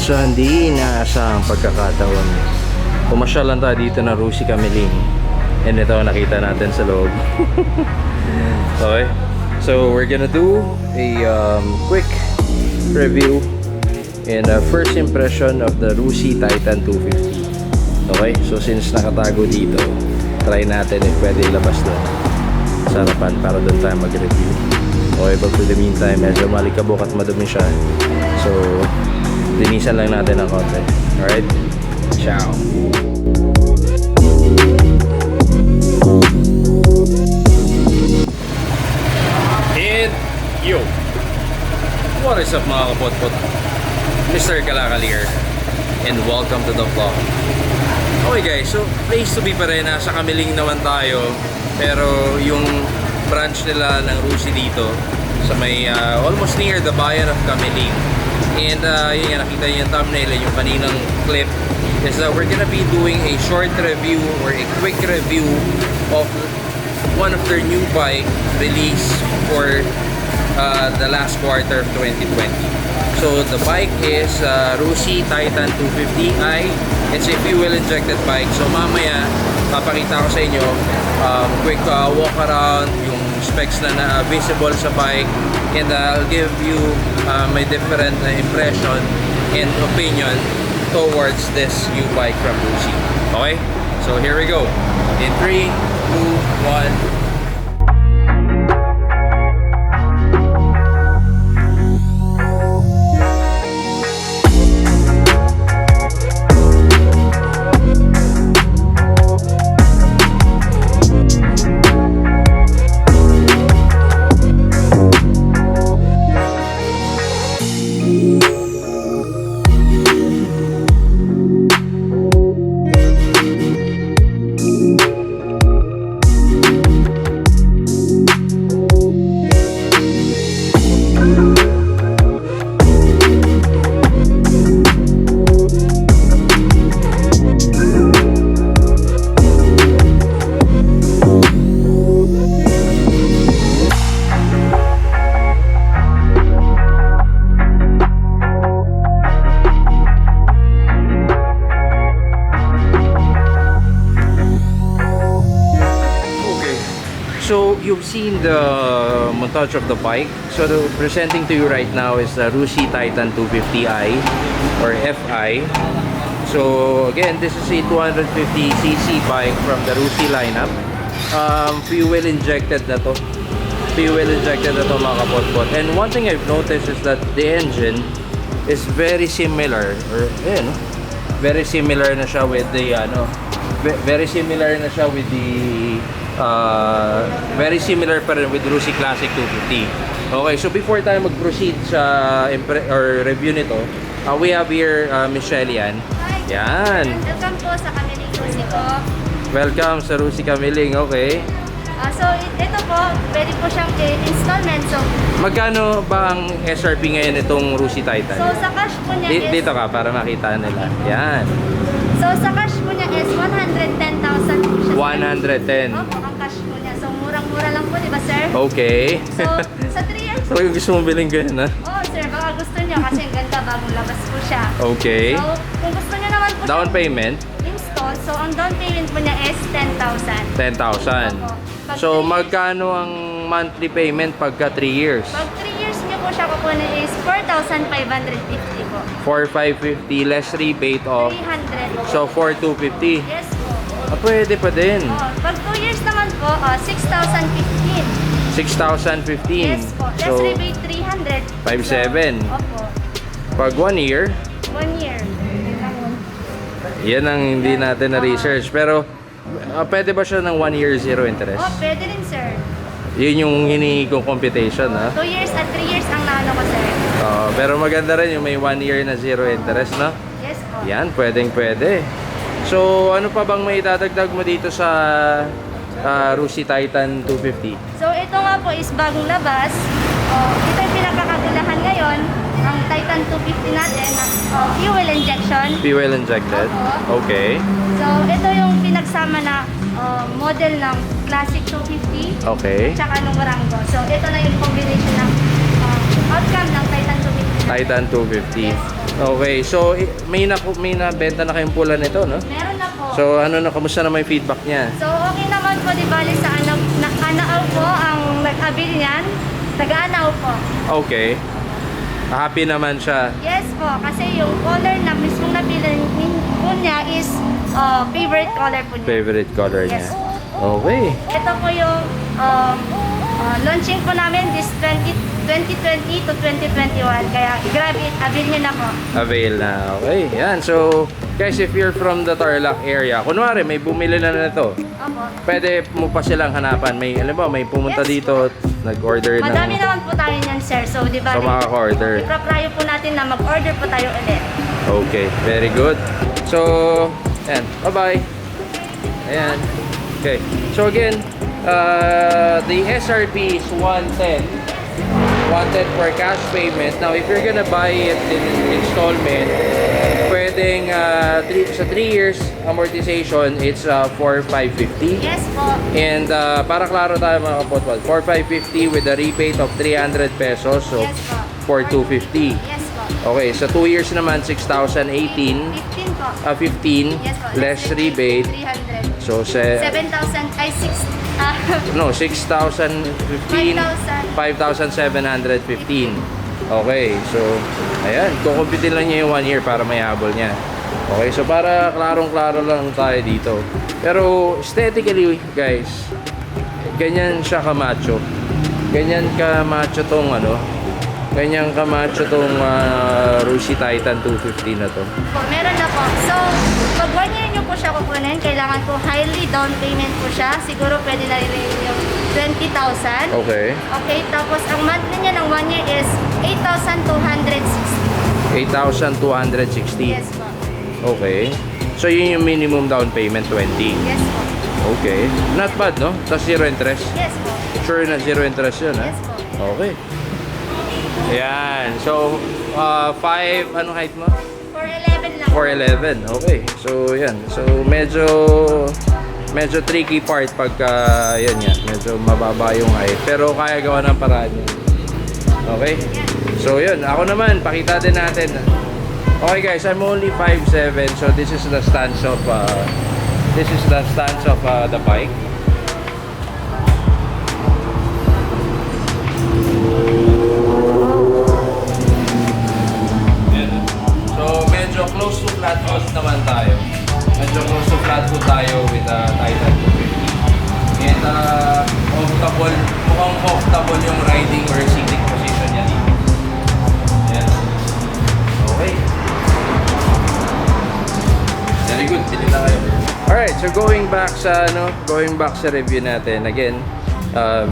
Sa hindi inaasahang pagkakataon, pumasyal lang tayo dito na RUSI Kamiling. And ito nakita natin sa loob. Okay, so we're gonna do a quick review and first impression of the RUSI Titan 250. Okay, so since nakatago dito, try natin if pwede ilabas doon sa harapan para doon tayo mag-review. Okay, but for the meantime, medyo malikabok at madumi siya. So, linisan lang natin ng konti. Alright? Ciao! And yo! What is up mga kapotpot? Mr. Kalakalier, and welcome to the vlog. Okay guys, so place to be pa rin, nasa Kamiling naman tayo. Pero yung branch nila ng RUSI dito sa may almost near the bayan of Kamiling. And yun nga, nakita niyo yung thumbnail, yung kaninang clip, is that we're gonna be doing a short review or a quick review of one of their new bike release for the last quarter of 2020. So the bike is RUSI Titan 250i. It's a fuel injected bike. So mamaya papakita ko sa inyo quick walk around, yung specs na visible sa bike, and I'll give you my different impression and opinion towards this new bike from RUSI. Okay, so here we go in 3, 2, 1. So you've seen the montage of the bike. So presenting to you right now is the RUSI Titan 250i or FI. So again, this is a 250cc bike from the RUSI lineup. Fuel injected na to. Fuel injected na to mga kapotpot. And one thing I've noticed is that the engine is very similar, or very similar na siya with the very similar na siya with the very similar pa rin with RUSI Classic 250. Okay, so before tayo mag-proceed sa review nito, we have here Michelle yan. Hi! Yan! Welcome po sa Kamiling RUSI po. Welcome sa RUSI Kamiling, okay. So ito po, pwede po siyang installment. So magkano ba ang SRP ngayon itong RUSI Titan? so sa cash po niya is Dito ka para makita nila. Yan. So sa cash po niya is 110,000 po siya. 110. Opo, ang cash po niya. So murang-mura lang po, di ba sir? Okay. So sa 3 years So yung gusto mong bilhin ganyan, ha? oh sir, baka gusto niyo kasi ang ganda, bagong labas po siya. Okay. So kung gusto niyo naman po Down siyang payment? install, so ang down payment po niya is 10,000. 10,000. Opo. Pag So 3 years- magkano ang monthly payment pagka 3 years? Pag 3 years niyo po siya kukunin is 4,550 po. 4,550 less rebate of 300. so 4,250. Yes po. Pwede pa din. Oh, pag 2 years naman po, 6,015. 6,015. Yes po. Less So rebate 300. 5,700. So, opo. pag 1 year, 1 year. yan ang hindi natin na research. Pero pwede ba siya ng 1 year zero interest? Oh, pwede rin sir. Yun yung hinihingi kong computation, ha? 2 years at 3 years ang naano ko sir. Pero maganda rin yung may 1 year na zero interest, no? Yes po. Yan, pwede. So, ano pa bang may dadagdag mo dito sa RUSI Titan 250? So ito nga po is bagong labas. Oh, ito yung pinakakagulahan ngayon. Ang Titan 250 natin na fuel injection. Fuel injected? Opo. Okay. So ito yung pinagsama na model ng Classic 250 Okay. tsaka nung Rango. So ito na yung combination ng outcome ng Titan 250. Titan 250. Yes po. Okay, so may nabenta na kayong pula nito, no? Meron na po. So ano na, kamusta naman yung feedback niya? So, okay naman po, di bali sa Anao po ang nag-abil niyan. Taga-Anao po. Okay. Happy naman siya. Yes po, kasi yung color na mismong nabili po niya is favorite color po niya. Favorite color niya. Yes. Okay. Ito po yung launching po namin this 2020 to 2021. Kaya grabe, abil niyo na po. Avail na. Okay, yan. So, guys, if you're from the Tarlac area, kunwari may bumili na nito, Opo. pwede mo pa silang hanapan. May, alam mo, may pumunta Yes. dito, nag-order ng... Madami naman po tayo niyan, sir. So, di ba? So, makaka-order. Ipaprayo po natin na mag-order po tayo ulit. Okay, very good. So, ayan. Bye-bye. Ayan. Okay. So, again, the SRP is 110. 110 for cash payment. Now, if you're gonna buy it in installment, pwedeng sa 3 years amortization, it's 4,550. Yes po. And para klaro tayo mga kapotpot, 4,550 with a rebate of 300 pesos. So, Yes po. 4,250. Yes po. Okay, sa 2 years naman, 6,018. 15 po. 15, Yes po. less rebate. 300. So, 7,000, ay 6, no, 6,015, 5,715. Okay, so, ayan, kukumpitin lang niya yung 1 year para may habol niya. Okay, so para klarong-klaro lang tayo dito. Pero, aesthetically, guys, ganyan siya kamacho. Ganyan kamacho tong ganyan kamacho tong RUSI Titan 250 na to. po, meron na po. So, pag 1 year nyo po siya kukunin, kailangan po highly down payment po siya. Siguro pwede na rin yung 20,000. Okay. Okay, tapos ang monthly niya ng 1 year is 8,260. 8,260. Yes po. Okay. So, yun yung minimum down payment, 20. Yes po. Okay. Not bad, no? Tapos zero interest. Yes po. Sure na zero interest yun, ha? Yes po. Okay. Ayan. So, 5, anong height mo? 411 lang. 4'11". Okay. So, yan. So, medyo tricky part pagka, yan nga, medyo mababa yung height. Pero kaya gawa ng paraan yun. Okay? So, yun. Ako naman, pakita din natin. Okay guys, I'm only 5'7", so this is the stance of the bike. So medyo close to flat foot naman tayo. Medyo close to flat foot tayo with the Titan 250. And mukhang comfortable yung riding or sitting position niya dito. Yan. Okay. Very good, pili na kayo. Alright, so going back sa review natin. Again,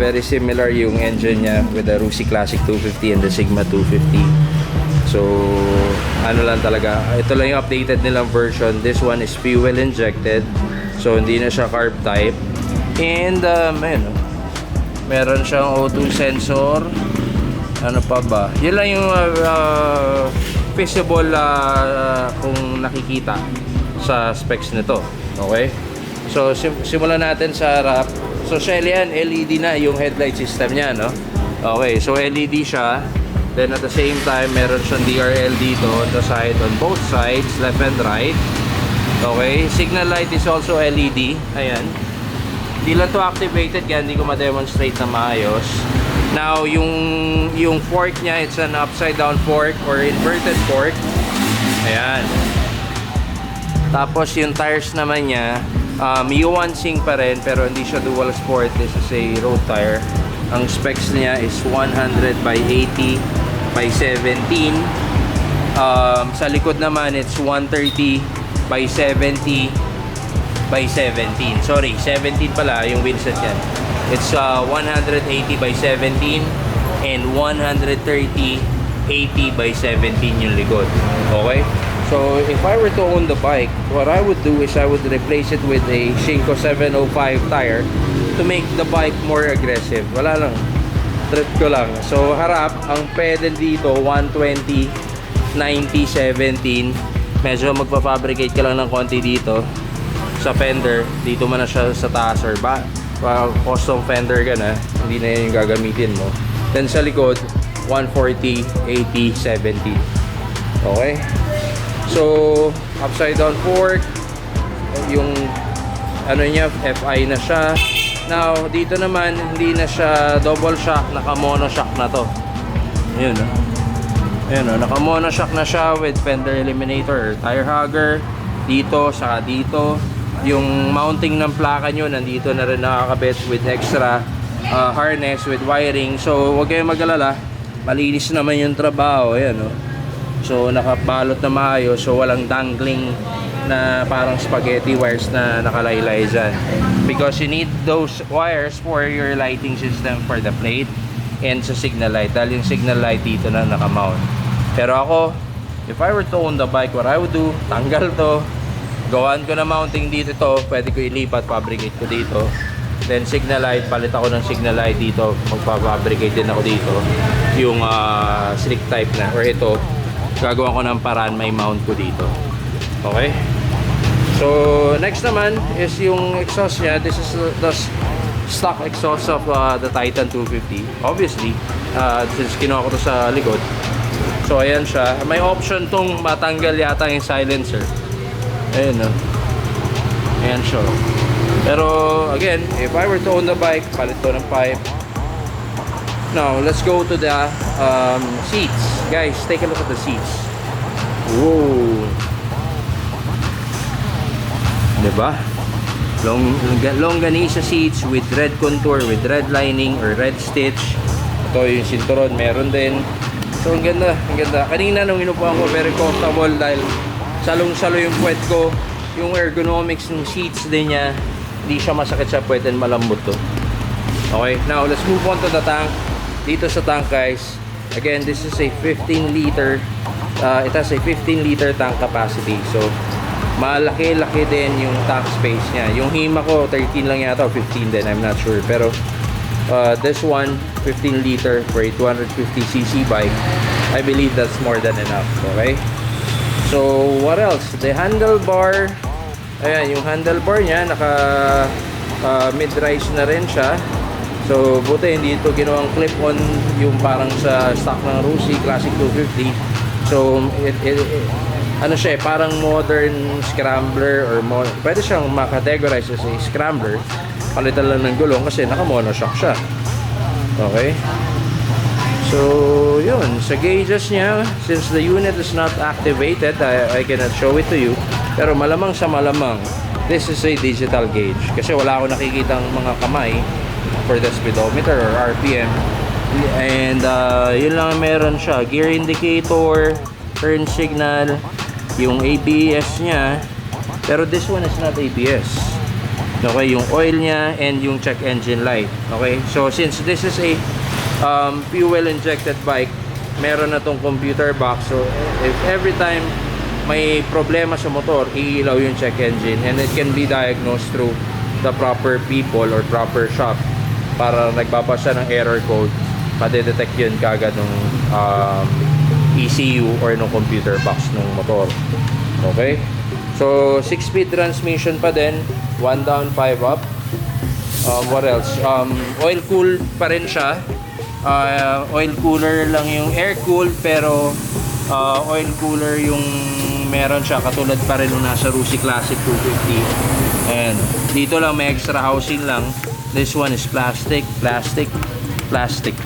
very similar yung engine niya with the RUSI Classic 250 and the Sigma 250. So, ano lang talaga, ito lang yung updated nilang version. This one is fuel injected. So, hindi na siya carb type. And, meron siyang O2 sensor. Ano pa ba? Yun lang yung visible kung nakikita sa specs nito. Okay? So, simulan natin sa harap. So, Shelly yan, LED na yung headlight system niya, no? Okay, so LED siya. Then at the same time, meron siyang DRL dito on the side, on both sides, left and right. Okay, signal light is also LED. Ayan. Hindi lang to activated, kaya hindi ko ma-demonstrate na maayos. Now, yung fork niya, it's an upside down fork or inverted fork. Ayan. Tapos yung tires naman niya, U1 Sync pa rin, pero hindi siya dual sport. This is a road tire. Ang specs niya is 100 by 80 by 17. Sa likod naman, it's 130 by 70 by 17. Sorry, 17 pala yung wheelset yan. It's 180 by 17 and 130 80 by 17 yung likod. Okay? So, if I were to own the bike, what I would do is I would replace it with a Shinko 705 tire to make the bike more aggressive. Wala lang. Trip ko lang. So, harap, ang pedal dito, 120, 90, 17. Medyo magpa-fabricate ka lang ng konti dito sa fender. Dito man na siya sa taas or ba. Custom fender ka na. Hindi na yun yung gagamitin mo. Then sa likod, 140, 80, 70. Okay? So, upside down fork. Yung ano niya, FI na siya. Now, dito naman, hindi na siya double shock, naka-mono shock na to. Ayun, no? Ayun, no? Naka-mono shock na siya with fender eliminator or tire hugger. Dito, saka dito. Yung mounting ng plaka nyo, nandito na rin nakakabit with extra harness with wiring. So, huwag kayong mag-alala. Malinis naman yung trabaho. Ayan, no? So, nakabalot na maayos. So, walang dangling na parang spaghetti wires na nakalaylay dyan. Because you need those wires for your lighting system for the plate and sa signal light. Dahil yung signal light dito na nakamount. Pero ako, if I were to own the bike, what I would do, tanggal to. Gawaan ko na mounting dito to. Pwede ko ilipat, fabricate ko dito. Then signal light, palit ako ng signal light dito. Magpa-fabricate din ako dito. Yung slick type na. Or ito, gagawa ko ng paraan may mount ko dito. Okay? So, next naman is yung exhaust niya. This is the stock exhaust of the Titan 250. Obviously, since kinuha ko to sa likod. So, ayan siya. May option tong matanggal yata yung silencer. Ayan, no? Ayan siya. Pero, again, if I were to own the bike, palit to ng pipe. Now, let's go to the seats. Guys, take a look at the seats. Whoa! Diba? Longganisa seats with red contour, with red lining or red stitch. Ito yung sinturon, meron din. So, ang ganda, ang ganda. Kanina nung inupuan ko, very comfortable dahil salong-salo yung puwet ko. Yung ergonomics ng seats din niya, hindi siya masakit sa puwet and malambot to. Okay, now let's move on to the tank. Dito sa tank, guys, again, this is a 15 liter. It has a 15 liter tank capacity. So, malaki-laki din yung tank space niya. Yung Hima ko, 13 lang yata o 15 din, I'm not sure. Pero, this one, 15 liter for a 250cc bike, I believe that's more than enough. Okay? So, what else? The handlebar, ayan, yung handlebar niya, naka mid-rise na rin siya. So, buti hindi ito ginawang clip-on yung parang sa stock ng RUSI Classic 250. So, ano siya, parang modern scrambler or pwede siyang makategorize as a scrambler. Palitan lang ng gulong kasi naka-monoshock siya. Okay? So, yun. Sa gauges niya, since the unit is not activated, I cannot show it to you. Pero malamang sa malamang, this is a digital gauge. Kasi wala ako nakikitang mga kamay for the speedometer or RPM. And yun lang meron siya. Gear indicator, turn signal, yung ABS niya. Pero this one is not ABS. Okay, yung oil niya and yung check engine light. Okay, so since this is a fuel injected bike, meron na tong computer box. So if every time may problema sa motor, iilaw yung check engine and it can be diagnosed through the proper people or proper shop para nagbabasa ng error code, pa-detect yun kagad ng ECU or ng computer box ng motor. Okay, so 6-speed transmission pa din, 1 down 5 up. What else? Oil cool pa rin siya. Oil cooler lang yung air cool, pero oil cooler yung meron siya, katulad pa rin nung nasa RUSI Classic 250. And dito lang may extra housing lang. This one is plastic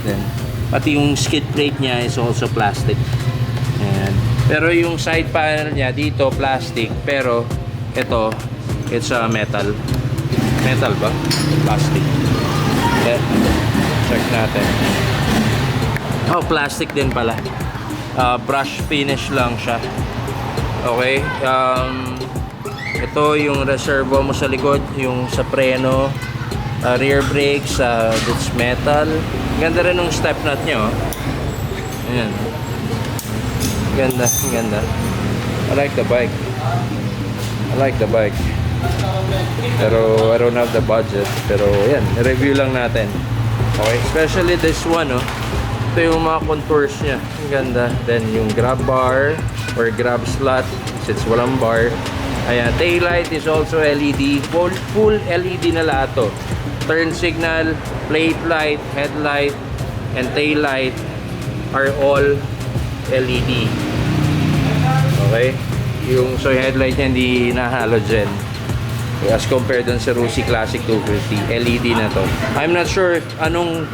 din. Pati yung skid plate niya is also plastic. Ayan. Pero yung side panel niya dito plastic, pero ito it's metal. Metal ba? Plastic. Okay. Check natin. Oh, plastic din pala. Brush finish lang siya. Okay. Ito yung reservo mo sa likod, yung sa preno, rear brakes, it's metal. Ganda rin ng step nut niya, oh. Ayan. Ganda, ganda. I like the bike. Pero I don't have the budget. Pero yan, review lang natin. Okay, especially this one, oh. Ito yung mga contours niya. Ang ganda. Then yung grab bar or grab slot, since walang bar. Ayan, tail light is also LED. Full LED na lahat to. Turn signal, plate light, headlight, and tail light are all LED. Okay? So yung headlight niya hindi na halogen. As compared dun sa RUSI Classic 250, LED na to. I'm not sure anong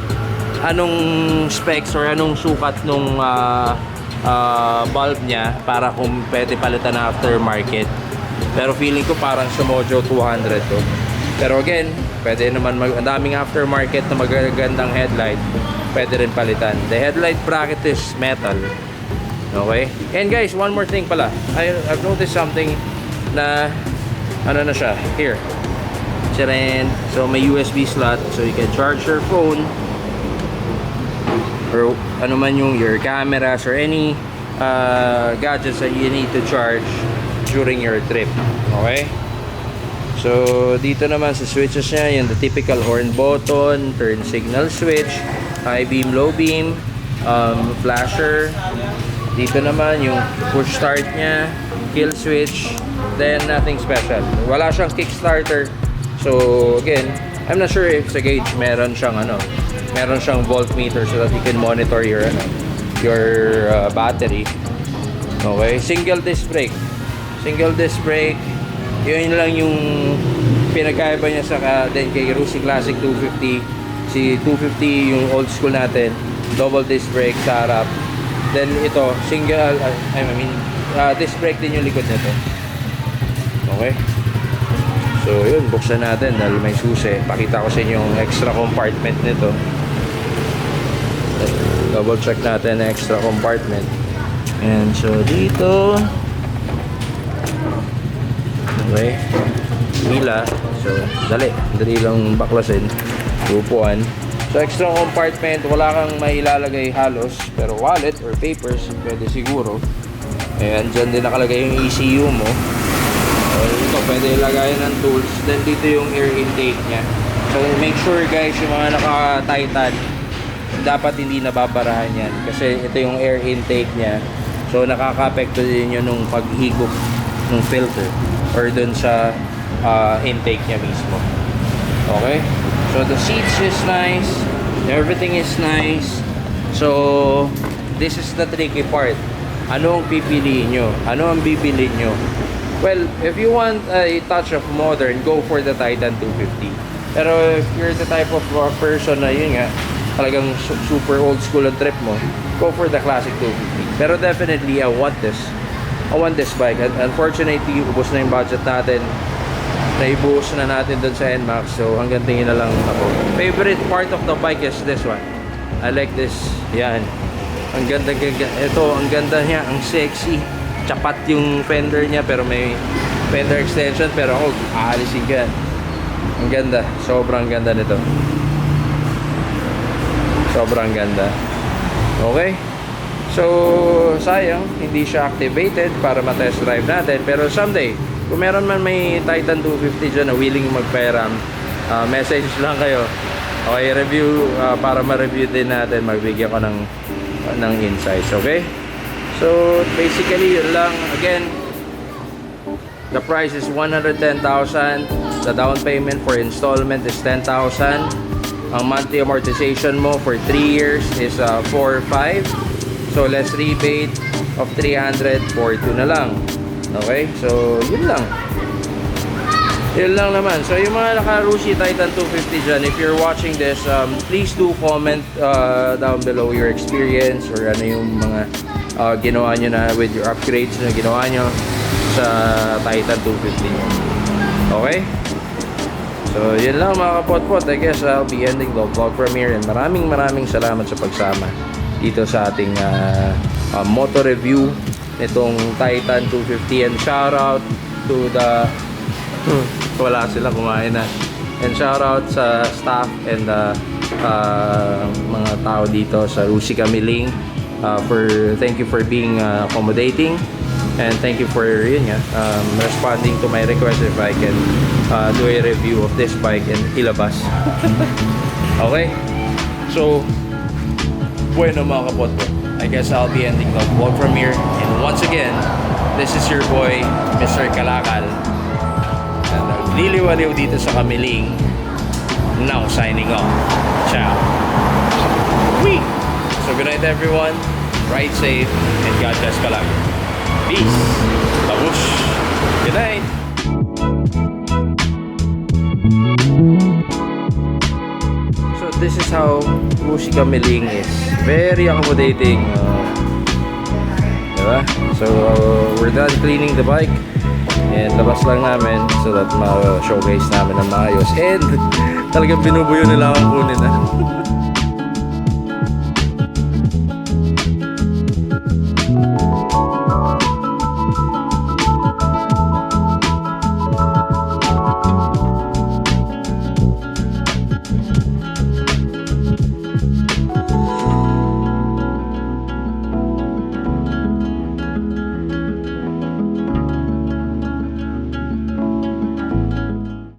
specs or anong sukat nung bulb niya para kung pwede palitan na aftermarket. Pero feeling ko parang sa MOTO 200 to. Pero again, pwede naman ang daming aftermarket na magagandang headlight. Pwede rin palitan. The headlight bracket is metal. Okay? And guys, one more thing pala. I've noticed something na ano na siya. Here. Chiren. So may USB slot so you can charge your phone or ano man your cameras or any gadgets that you need to charge during your trip. Okay? So dito naman sa switches niya, yung the typical horn button, turn signal switch, high beam, low beam, flasher. Dito naman yung push start niya, kill switch, then nothing special. Wala siyang kickstarter. So again, I'm not sure if sa gauge meron siyang meron siyang voltmeter so that you can monitor your battery. Okay, single disc brake. Single disc brake. Yun lang yung pinagkaiba niya sa din kay RUSI Classic 250. Si 250 yung old school natin, double disc brake sa harap. Then ito, single disc brake din yung likod nito. Okay? So yun, buksan natin dahil may susi. Pakita ko sa inyo yung extra compartment nito. Double check natin ang extra compartment. And so dito, okay, hila. So dali lang baklasin, upuan. So extra compartment, wala kang mailalagay halos, pero wallet or papers pwede siguro. Ayan, dyan din nakalagay yung ECU mo. So ito pwede ilagay ng tools. Then dito yung air intake nya. So make sure guys, yung mga naka-Titan dapat hindi nababarahan yan kasi ito yung air intake nya. So nakaka-apekto din yun nung paghigop ng filter or dun sa intake nya mismo. Okay? So the seats is nice, everything is nice. So this is the tricky part. Ano ang pipiliin nyo? Ano ang bibili nyo? Well, if you want a touch of modern, go for the Titan 250. Pero if you're the type of person na yun nga, talagang super old school ang trip mo, go for the Classic 250. Pero definitely, I want this bike. Unfortunately, ubos na yung budget natin. Naibuhos na natin dun sa NMAX. So, hanggang tingin na lang ako. Favorite part of the bike is this one. I like this. Yan. Ang ganda. Ito, ang ganda niya. Ang sexy. Chapat yung fender niya pero may fender extension. Pero ako, aalisin ka. Ang ganda. Sobrang ganda nito. Sobrang ganda. Okay? So, sayang, hindi siya activated para ma-test drive natin. Pero someday, kung meron man may Titan 250 dyan na willing magpairam, message lang kayo. Okay, review, para ma-review din natin, magbigyan ko ng insights. Okay? So, basically, yun lang. Again, the price is 110,000. The down payment for installment is 10,000. Ang monthly amortization mo for 3 years is 4,500. So less rebate of 300, 4,200 na lang. Okay? So yun lang. Yun lang naman. So yung mga naka-RUSI Titan 250 dyan, if you're watching this, please do comment down below your experience or ano yung mga ginawa nyo na with your upgrades na ginawa nyo sa Titan 250 nyo. Okay? So, yun lang mga kapotpot. I guess I'll be ending the vlog from here. And maraming salamat sa pagsama dito sa ating moto review nitong Titan 250. And shout out to the wala sila, kumain na. And shout out sa staff and mga tao dito sa RUSI Kamiling. Thank you for being accommodating. And thank you for responding to my request if I can do a review of this bike and ilabas. Okay? So, bueno mga kapotpot. I guess I'll be ending the vlog from here. And once again, this is your boy, Mr. Kalakal. Na nagliliwaliw dito sa Kamiling. Now signing off. Ciao. Whee! So good night everyone. Ride safe and God bless Kalakal. Peace. Babush. Good night. So this is how RUSI Kamiling is. Very accommodating. Diba? So we're done cleaning the bike. And labas lang namin so that ma-showcase namin ng maayos. And talagang binubuyo nila akong kunin na.